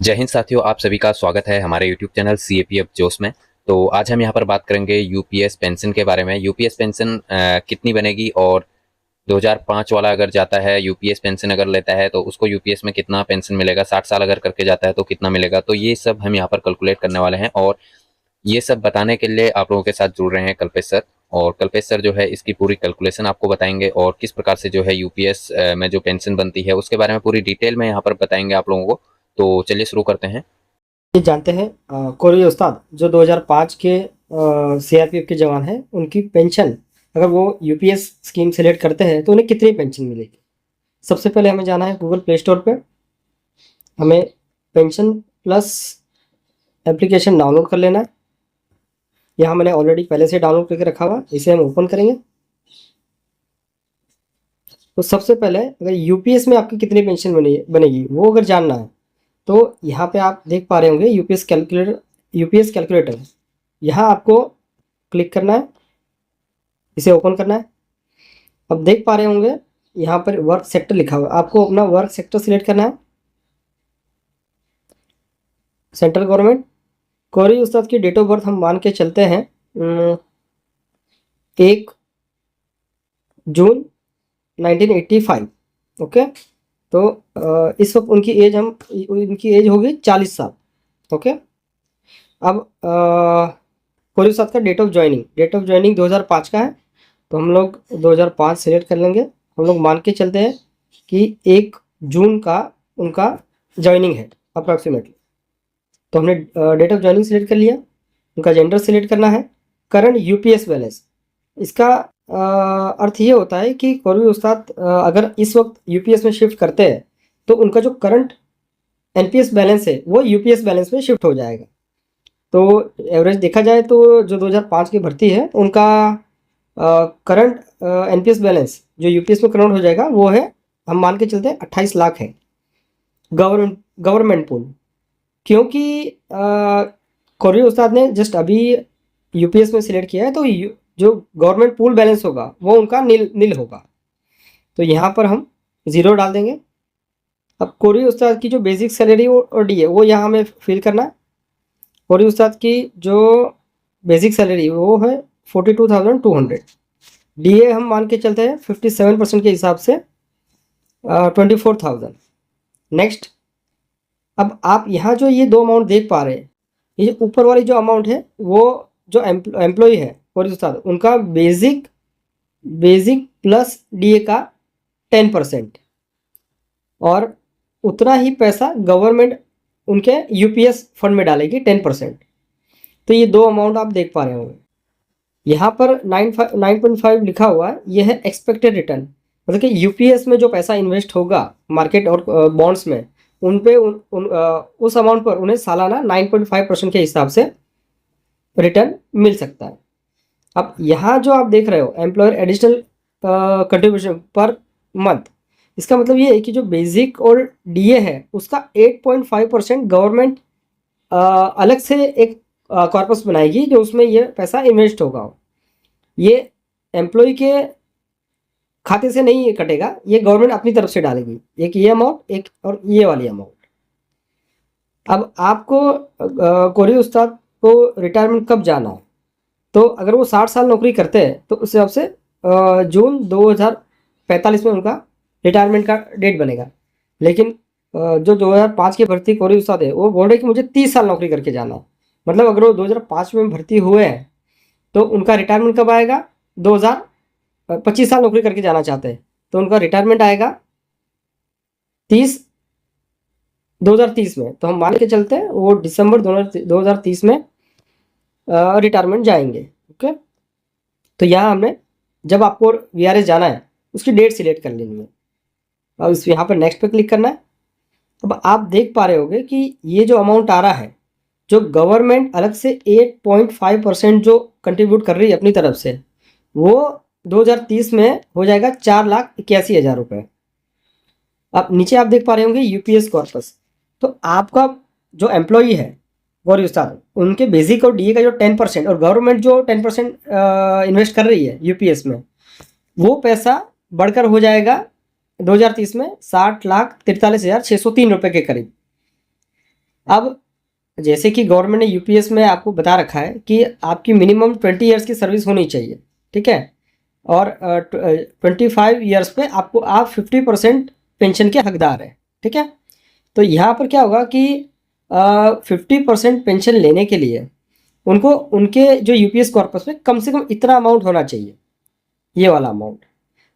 जय हिंद साथियों, आप सभी का स्वागत है हमारे यूट्यूब चैनल सीएपीएफ जोश में। तो आज हम यहाँ पर बात करेंगे यूपीएस पेंशन के बारे में। यूपीएस पेंशन कितनी बनेगी और 2005 वाला अगर जाता है यूपीएस पेंशन अगर लेता है तो उसको यूपीएस में कितना पेंशन मिलेगा, 60 साल अगर करके जाता है तो कितना मिलेगा। तो ये सब हम यहाँ पर कैलकुलेट करने वाले हैं और ये सब बताने के लिए आप लोगों के साथ जुड़ रहे हैं कल्पेश सर। और कल्पेश सर जो है इसकी पूरी कैलकुलेशन आपको बताएंगे और किस प्रकार से जो है यूपीएस में जो पेंशन बनती है उसके बारे में पूरी डिटेल में यहाँ पर बताएंगे आप लोगों को। तो चलिए शुरू करते हैं। ये जानते हैं कोरी उस्ताद जो 2005 के सीआरपीएफ के जवान हैं उनकी पेंशन अगर वो यूपीएस स्कीम सेलेक्ट करते हैं तो उन्हें कितनी पेंशन मिलेगी। सबसे पहले हमें जाना है गूगल प्ले स्टोर पे, हमें पेंशन प्लस एप्लीकेशन डाउनलोड कर लेना है। यहाँ मैंने ऑलरेडी पहले से डाउनलोड करके रखा हुआ, इसे हम ओपन करेंगे। तो सबसे पहले अगर यूपीएस में आपकी कितनी पेंशन बनेगी वो अगर जानना है तो यहाँ पे आप देख पा रहे होंगे यूपीएस कैलकुलेटर। यहाँ आपको क्लिक करना है, इसे ओपन करना है। अब देख पा रहे होंगे यहाँ पर वर्क सेक्टर लिखा हुआ है, आपको अपना वर्क सेक्टर सिलेक्ट करना है। सेंट्रल गवर्नमेंट कोरी उस्ताद की डेट ऑफ बर्थ हम मान के चलते हैं 1 जून 1985। ओके, तो इस वक्त उनकी एज होगी 40 साल। ओके, अब कोरी उस्ताद का डेट ऑफ ज्वाइनिंग 2005 का है, तो हम लोग 2005 सेलेक्ट कर लेंगे। हम लोग मान के चलते हैं कि 1 जून का उनका ज्वाइनिंग है अप्रॉक्सीमेटली। तो हमने डेट ऑफ ज्वाइनिंग सेलेक्ट कर लिया, उनका जेंडर सेलेक्ट करना है, करंट यूपीएस बैलेंस। इसका अर्थ ये होता है कि कोई भी उस्ताद अगर इस वक्त यूपीएस में शिफ्ट करते हैं तो उनका जो करंट एनपीएस बैलेंस है वो यूपीएस बैलेंस में शिफ्ट हो जाएगा। तो एवरेज देखा जाए तो जो 2005 की भर्ती है उनका करंट एनपीएस बैलेंस जो यूपीएस में कन्वर्ट हो जाएगा वो है, हम मान के चलते हैं 28 लाख है। गवर्नमेंट पूल, क्योंकि कोरी उस्ताद ने जस्ट अभी यूपीएस में सिलेक्ट किया है तो जो गवर्नमेंट पूल बैलेंस होगा वो उनका नील होगा। तो यहाँ पर हम 0 डाल देंगे। अब कोरी उस्ताद की जो बेसिक सैलरी और डी है वो यहाँ हमें फिल करना है। कोरी उस्ताद की जो बेसिक सैलरी वो है 42,200। डीए हम मान के चलते हैं 57% के हिसाब से 24,000। नेक्स्ट, अब आप यहाँ जो ये दो अमाउंट देख पा रहे हैं, ये ऊपर वाली जो अमाउंट है वो जो एम्प्लॉय है कोरी उस्ताद उनका बेसिक प्लस डीए का 10% और उतना ही पैसा गवर्नमेंट उनके यूपीएस फंड में डालेगी 10%। तो ये दो अमाउंट आप देख पा रहे होंगे। यहाँ पर 9.5 लिखा हुआ है, यह है एक्सपेक्टेड रिटर्न, मतलब कि यूपीएस में जो पैसा इन्वेस्ट होगा मार्केट और बॉन्ड्स में उन पे उस अमाउंट पर उन्हें सालाना 9.5% के हिसाब से रिटर्न मिल सकता है। अब यहाँ जो आप देख रहे हो employer additional contribution per month, इसका मतलब ये है कि जो बेसिक और डीए है उसका 8.5% गवर्नमेंट अलग से एक कॉर्पस बनाएगी जो उसमें ये पैसा इन्वेस्ट होगा। ये एम्प्लॉय के खाते से नहीं कटेगा, ये गवर्नमेंट अपनी तरफ से डालेगी, एक ये अमाउंट एक और ये वाली अमाउंट। अब आपको कोरी उस्ताद को रिटायरमेंट कब जाना है, तो अगर वो 60 साल नौकरी करते हैं तो उस हिसाब से जून 2045 में उनका रिटायरमेंट का डेट बनेगा। लेकिन जो 2005 की भर्ती कोरी उस्ताद है वो बोल रहे कि मुझे 30 साल नौकरी करके जाना है, मतलब अगर वो 2005 में भर्ती हुए हैं तो उनका रिटायरमेंट कब आएगा, 2025 साल नौकरी करके जाना चाहते हैं तो उनका रिटायरमेंट आएगा 2030 में। तो हम मान के चलते हैं वो दिसंबर 2030 में रिटायरमेंट जाएंगे। ओके, तो यहाँ हमने जब आपको वीआरएस जाना है उसकी डेट सिलेक्ट कर लेनी है। अब इस यहाँ पर नेक्स्ट पे क्लिक करना है। अब आप देख पा रहे होंगे कि ये जो अमाउंट आ रहा है जो गवर्नमेंट अलग से 8.5% जो कंट्रीब्यूट कर रही है अपनी तरफ से वो 2030 में हो जाएगा 4,81,000 रुपये। अब नीचे आप देख पा रहे होंगे यूपीएस कॉर्पस, तो आपका जो एम्प्लॉई है गौरी उस्ताद उनके बेसिक और डीए का जो 10% और गवर्नमेंट जो 10% इन्वेस्ट कर रही है यूपीएस में वो पैसा बढ़कर हो जाएगा 2030 में 60,43,603 रुपये के करीब। अब जैसे कि गवर्नमेंट ने यूपीएस में आपको बता रखा है कि आपकी मिनिमम 20 ईयर्स की सर्विस होनी चाहिए, ठीक है, और 25 ईयर्स पे आपको आप 50% पेंशन के हकदार हैं, ठीक है। तो यहाँ पर क्या होगा कि 50% पेंशन लेने के लिए उनको उनके जो यूपीएस कॉर्पस में कम से कम इतना अमाउंट होना चाहिए, ये वाला अमाउंट।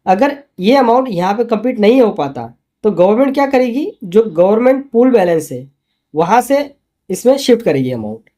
अगर ये अमाउंट यहाँ पे कंप्लीट नहीं हो पाता तो गवर्नमेंट क्या करेगी, जो गवर्नमेंट पूल बैलेंस है वहाँ से इसमें शिफ्ट करेगी अमाउंट।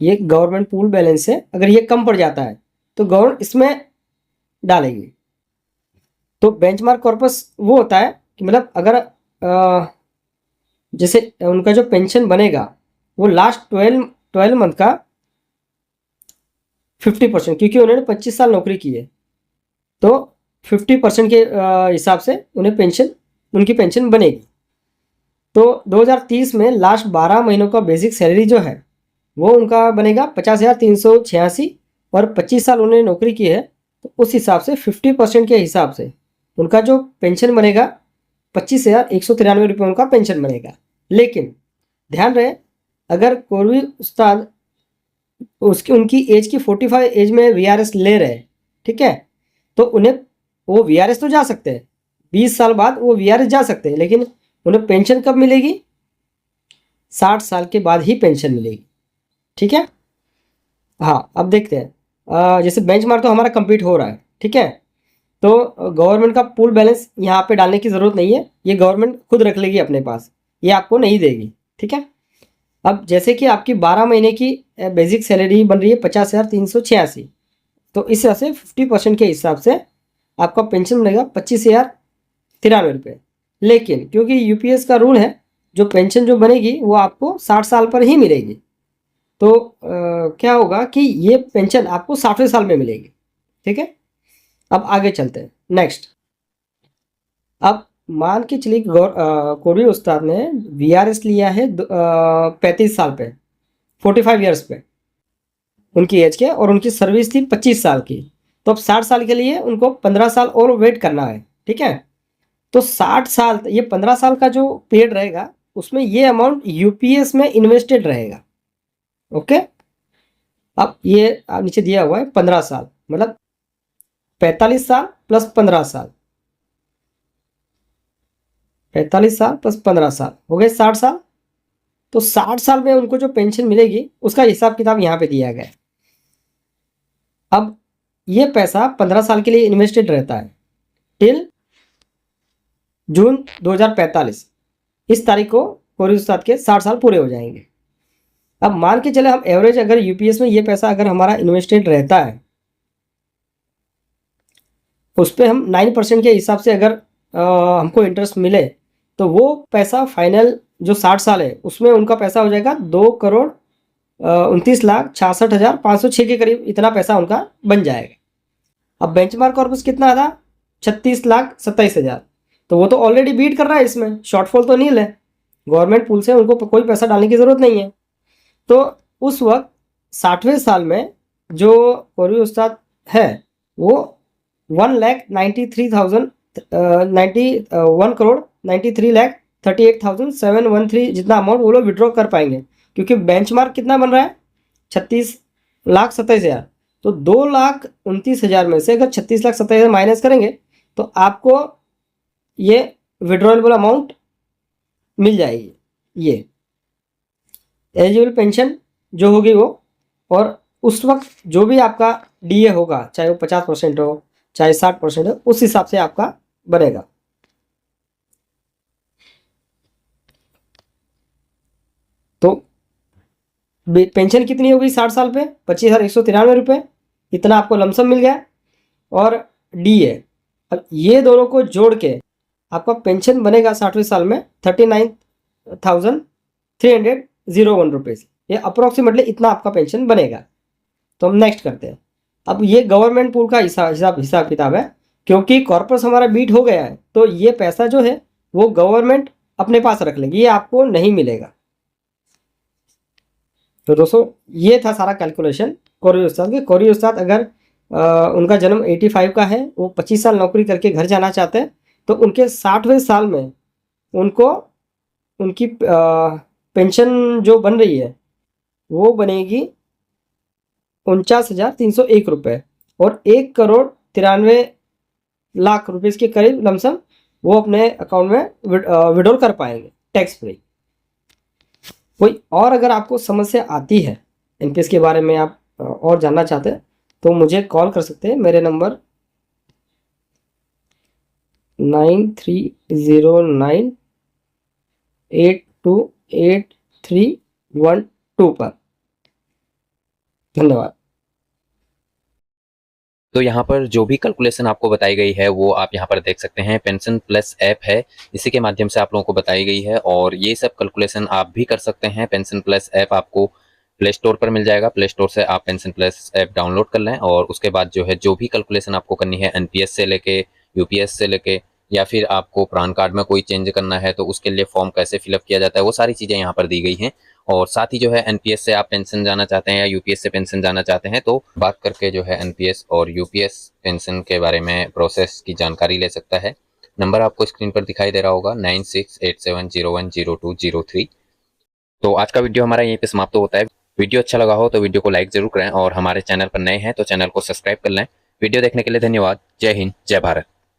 ये गवर्नमेंट पूल बैलेंस है, अगर ये कम पड़ जाता है तो गवर्नमेंट इसमें डालेगी। तो बेंचमार्क कॉर्पस वो होता है कि मतलब अगर जैसे उनका जो पेंशन बनेगा वो लास्ट 12 मंथ का 50%, क्योंकि उन्होंने 25 साल नौकरी की है तो 50% के हिसाब से उन्हें पेंशन, उनकी पेंशन बनेगी। तो 2030 में लास्ट 12 महीनों का बेसिक सैलरी जो है वो उनका बनेगा 50,386, और 25 साल उन्होंने नौकरी की है तो उस हिसाब से 50% के हिसाब से उनका जो पेंशन बनेगा 25,193 रुपये उनका पेंशन बनेगा। लेकिन ध्यान रहे, अगर कोई उस्ताद उसकी उनकी एज की 45 एज में वीआरएस ले रहे हैं, ठीक है, तो उन्हें वो वीआरएस तो जा सकते हैं, 20 साल बाद वो वीआरएस जा सकते हैं, लेकिन उन्हें पेंशन कब मिलेगी, 60 साल के बाद ही पेंशन मिलेगी, ठीक है। हाँ, अब देखते हैं, जैसे बेंचमार्क तो हमारा कंप्लीट हो रहा है, ठीक है, तो गवर्नमेंट का पूल बैलेंस यहाँ पे डालने की ज़रूरत नहीं है, ये गवर्नमेंट खुद रख लेगी अपने पास, ये आपको नहीं देगी, ठीक है। अब जैसे कि आपकी 12 महीने की बेसिक सैलरी बन रही है 50,386, तो इस हिसाब से 50% के हिसाब से आपका पेंशन बनेगा 25,093 रुपये। लेकिन क्योंकि यूपीएस का रूल है, जो पेंशन जो बनेगी वो आपको 60 साल पर ही मिलेगी, तो क्या होगा कि ये पेंशन आपको 60वें साल में मिलेगी, ठीक है। अब आगे चलते हैं नेक्स्ट। अब मान के चलिए कोई उस्ताद ने वीआरएस लिया है 35 साल पे, 45 ईयर्स पे उनकी एज के, और उनकी सर्विस थी 25 साल की, तो अब 60 साल के लिए उनको 15 साल और वेट करना है, ठीक है। तो 60 साल, ये 15 साल का जो पीरियड रहेगा उसमें ये अमाउंट यूपीएस में इन्वेस्टेड रहेगा, ओके। अब ये नीचे दिया हुआ है 15 साल, मतलब 45 साल प्लस 15 साल, 45 साल प्लस 15 साल हो गए 60 साल। तो 60 साल में उनको जो पेंशन मिलेगी उसका हिसाब किताब यहाँ पे दिया गया है। अब ये पैसा 15 साल के लिए इन्वेस्टेड रहता है टिल जून 2045, इस तारीख को कोरी उस्ताद के 60 साल पूरे हो जाएंगे। अब मान के चले हम एवरेज, अगर यूपीएस में ये पैसा अगर हमारा इन्वेस्टेड रहता है, उस पर हम 9% के हिसाब से अगर हमको इंटरेस्ट मिले, तो वो पैसा फाइनल जो 60 साल है उसमें उनका पैसा हो जाएगा 2,29,66,506 के करीब, इतना पैसा उनका बन जाएगा। अब बेंचमार्क कॉर्पस कितना था, 36,27,000, तो वो तो ऑलरेडी बीट कर रहा है, इसमें शॉर्टफॉल तो नील है, गवर्नमेंट पूल से उनको कोई पैसा डालने की ज़रूरत नहीं है। तो उस वक्त 60वें साल में जो कोरी उस्ताद है वो 1,93,713 जितना अमाउंट वो लोग विड्रॉ कर पाएंगे, क्योंकि बेंचमार्क कितना बन रहा है 36,27,000, तो 2,29,000 में से अगर 36,27,000 माइनस करेंगे तो आपको ये विड्रॉएबल अमाउंट मिल जाएगी, ये एलिजिबल पेंशन जो होगी वो। और उस वक्त जो भी आपका डीए होगा, चाहे वो 50% हो चाहे 60% हो, उस हिसाब से आपका बनेगा। तो पेंशन कितनी होगी 60 साल पे, 25,193 रुपये, इतना आपको लमसम मिल गया। और डीए, अब ये दोनों को जोड़ के आपका पेंशन बनेगा 60वें साल में 39,301 रुपीज़, ये अप्रोक्सीमेटली इतना आपका पेंशन बनेगा। तो हम नेक्स्ट करते हैं। अब ये गवर्नमेंट पूल का हिसाब किताब है, क्योंकि कॉर्पस हमारा बीट हो गया है तो ये पैसा जो है वो गवर्नमेंट अपने पास रख लेगी, ये आपको नहीं मिलेगा। तो दोस्तों ये था सारा कैलकुलेशन कोरी उस्ताद के। कोरी उस्ताद अगर उनका जन्म 85 का है, वो 25 साल नौकरी करके घर जाना चाहते हैं, तो उनके 60वें साल में उनको उनकी पेंशन जो बन रही है वो बनेगी 49,301 रुपये और 1,93,00,000 रुपये के करीब लमसम वो अपने अकाउंट में विड्रॉल कर पाएंगे टैक्स फ्री। कोई और अगर आपको समस्या आती है एनपीएस के बारे में, आप और जानना चाहते हैं तो मुझे कॉल कर सकते हैं। मेरे नंबर 9309828312 पर। धन्यवाद। तो यहाँ पर जो भी कैलकुलेशन आपको बताई गई है वो आप यहाँ पर देख सकते हैं। पेंशन प्लस ऐप है, इसी के माध्यम से आप लोगों को बताई गई है और ये सब कैलकुलेशन आप भी कर सकते हैं। पेंशन प्लस ऐप आपको प्ले स्टोर पर मिल जाएगा, प्ले स्टोर से आप पेंशन प्लस ऐप डाउनलोड कर लें और उसके बाद जो है जो भी कैलकुलेशन आपको करनी है एनपीएस से लेके यूपीएस से लेके, या फिर आपको पैन कार्ड में कोई चेंज करना है तो उसके लिए फॉर्म कैसे फिलअप किया जाता है, वो सारी चीज़ें यहाँ पर दी गई हैं। और साथ ही जो है एनपीएस से आप पेंशन जाना चाहते हैं या यूपीएस से पेंशन जाना चाहते हैं तो बात करके जो है एनपीएस और यूपीएस पेंशन के बारे में प्रोसेस की जानकारी ले सकता है। नंबर आपको स्क्रीन पर दिखाई दे रहा होगा 9687010203। तो आज का वीडियो हमारा यहीं पे समाप्त होता है। वीडियो अच्छा लगा हो तो वीडियो को लाइक जरूर करें और हमारे चैनल पर नए हैं तो चैनल को सब्सक्राइब कर लें। वीडियो देखने के लिए धन्यवाद। जय हिंद, जय भारत।